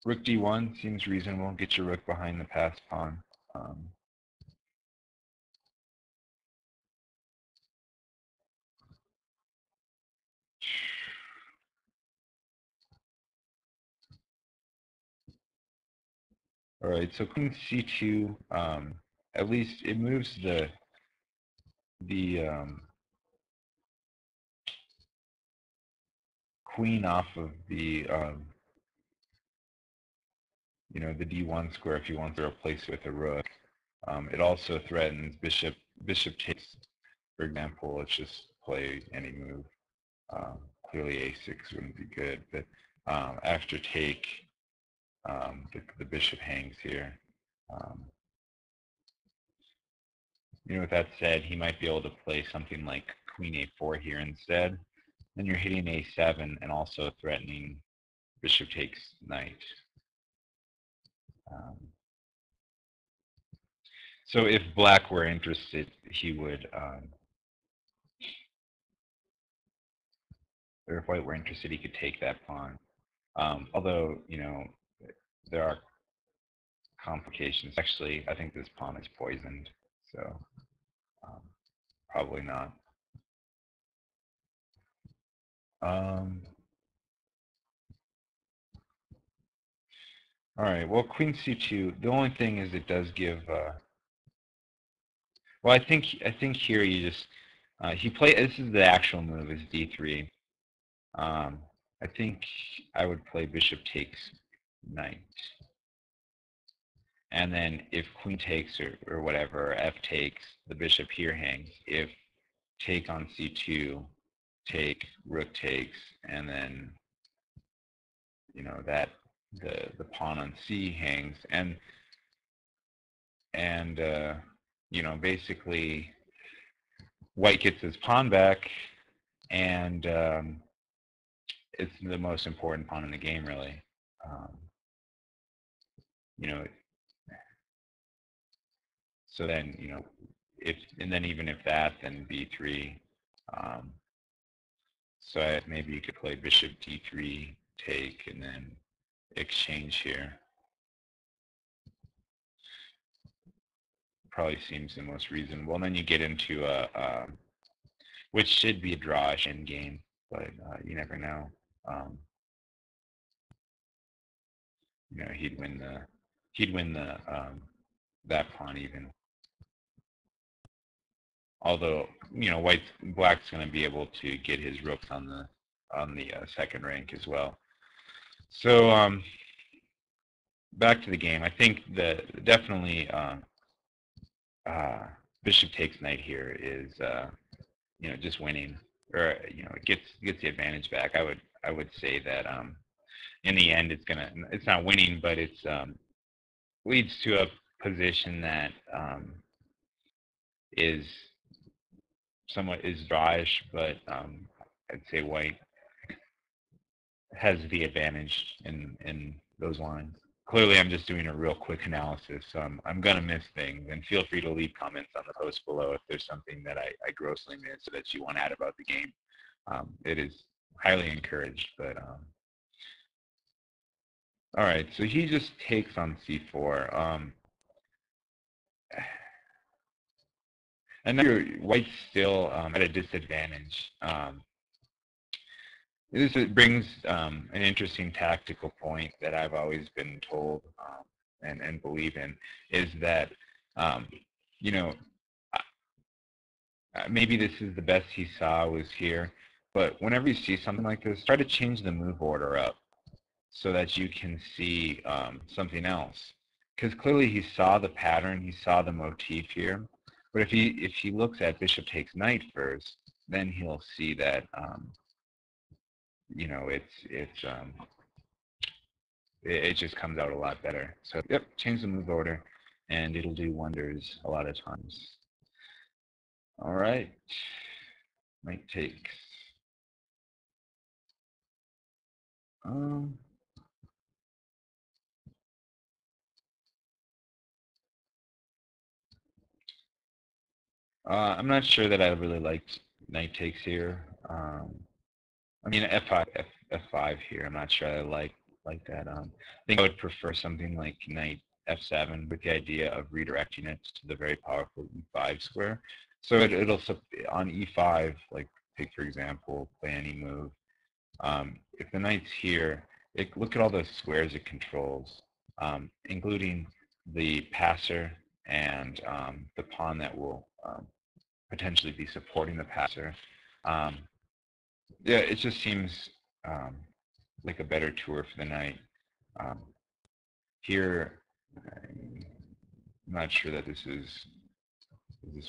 Rook d1 seems reasonable. Get your rook behind the passed pawn. All right, so queen c2. At least it moves the queen off of the the d1 square if you want to replace it with a rook. It also threatens bishop takes. For example, let's just play any move. Clearly a6 wouldn't be good, but after take, the bishop hangs here. With that said, he might be able to play something like queen a4 here instead. Then you're hitting a7 and also threatening bishop takes knight. So if black were interested, he would, or if white were interested, he could take that pawn. Although, there are complications. Actually, I think this pawn is poisoned, so probably not. All right, well, queen c2, the only thing is it does give, well, I think here you just, this is the actual move, is d3. I think I would play bishop takes knight. And then if queen takes or whatever, or f takes, the bishop here hangs. If take on c2, take, rook takes, and then, that the pawn on c hangs. And basically white gets his pawn back, and it's the most important pawn in the game, really. So then, even if that, then b3. So maybe you could play bishop d3, take, and then exchange here. Probably seems the most reasonable. And then you get into which should be a drawish end game, but you never know. He'd win the that pawn even. Although black's going to be able to get his rooks on the second rank as well. So back to the game. I think definitely bishop takes knight here is just winning, or it gets the advantage back. I would say that in the end it's not winning, but it's leads to a position that is somewhat drawish, but I'd say white has the advantage in those lines. Clearly, I'm just doing a real quick analysis, so I'm going to miss things, and feel free to leave comments on the post below if there's something that I grossly missed or that you want to add about the game. It is highly encouraged, but all right, so he just takes on c4. And now white's still at a disadvantage. This brings an interesting tactical point that I've always been told and believe in, is that maybe this is the best he saw was here, but whenever you see something like this, try to change the move order up so that you can see something else. Because clearly he saw the pattern, he saw the motif here. But if he looks at bishop takes knight first, then he'll see that it just comes out a lot better. So yep, change the move order, and it'll do wonders a lot of times. All right, knight takes. I'm not sure that I really liked knight takes here. I mean f5 here. I'm not sure I like like that. I think I would prefer something like knight f7 with the idea of redirecting it to the very powerful e5 square. So it'll on e5, like take for example, play any move. If the knight's here, look at all the squares it controls, including the passer and the pawn that will potentially be supporting the passer. Yeah, it just seems like a better tour for the knight. Here, I'm not sure that this is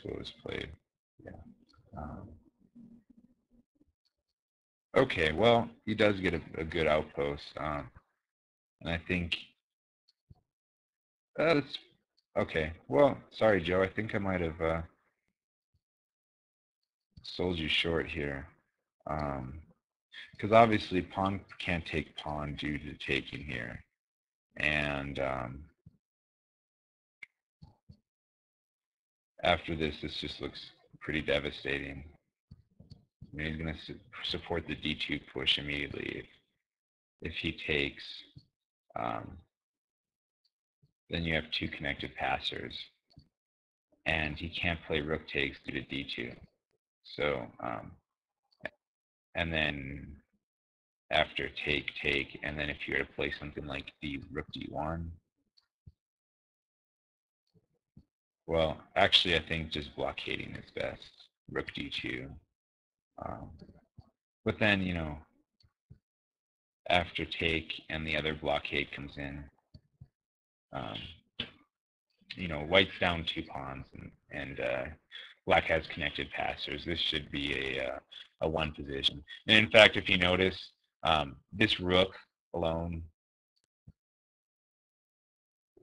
what was played. Yeah. Okay, well, he does get a good outpost, and I think that's okay. Well, sorry, Joe. I think I might have sold you short here, because obviously pawn can't take pawn due to taking here, and after this just looks pretty devastating. I mean, he's going to support the d2 push immediately. If he takes, then you have two connected passers, and he can't play rook takes due to d2. So, and then after take, and then if you were to play something like rook d1, well, actually, I think just blockading is best. Rook d2. But then, after take and the other blockade comes in, white's down two pawns, and black has connected passers. This should be a one position. And in fact, if you notice, this rook alone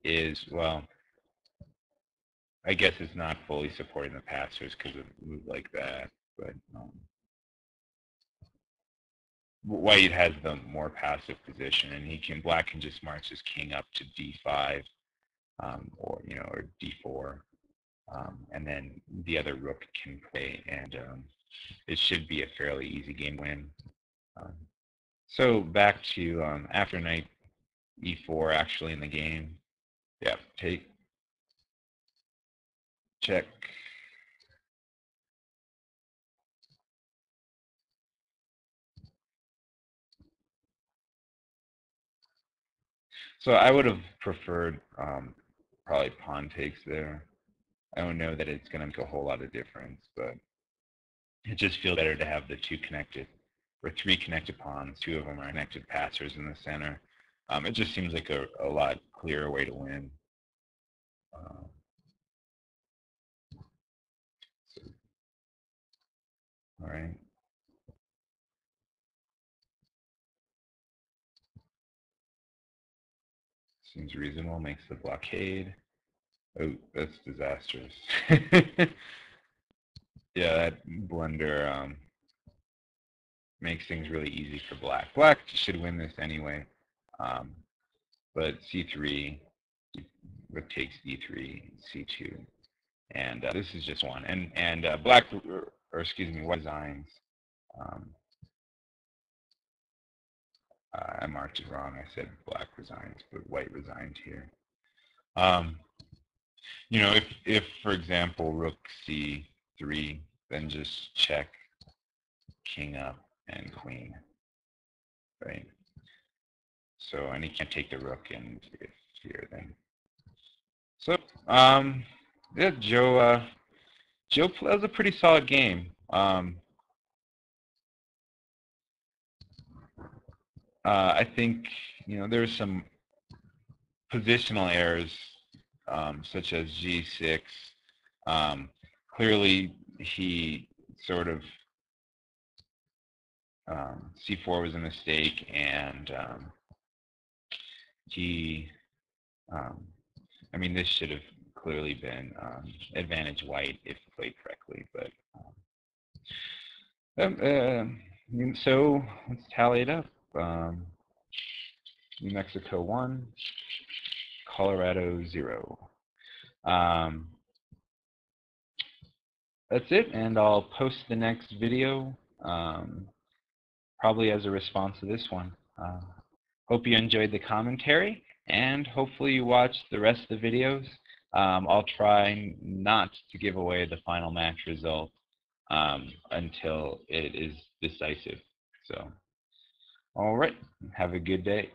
is, well, I guess it's not fully supporting the passers because of a move like that, but white has the more passive position, and black can just march his king up to d5, or d4, and then the other rook can play, and it should be a fairly easy game win. So back to after knight e4 actually in the game. Yeah, take, check. So I would have preferred probably pawn takes there. I don't know that it's going to make a whole lot of difference, but it just feels better to have the two connected, or three connected pawns. Two of them are connected passers in the center. It just seems like a lot clearer way to win. So, all right. Seems reasonable. Makes the blockade. Oh, that's disastrous. Yeah, that blunder makes things really easy for black. Black should win this anyway. But c3, rook takes d3, c2, and this is just one. And black, or excuse me, white resigns. I marked it wrong. I said black resigns, but white resigned here. If for example rook c3, then just check king up and queen, right? So, and he can't take the rook, and if here then. So, yeah, Joe that was a pretty solid game. I think there's some positional errors, such as g6. Clearly, he sort of c4 was a mistake, and I mean, this should have clearly been advantage white if played correctly, but so let's tally it up. New Mexico 1, Colorado 0. That's it, and I'll post the next video probably as a response to this one. hope you enjoyed the commentary, and hopefully you watch the rest of the videos. I'll try not to give away the final match result until it is decisive. So, all right, have a good day.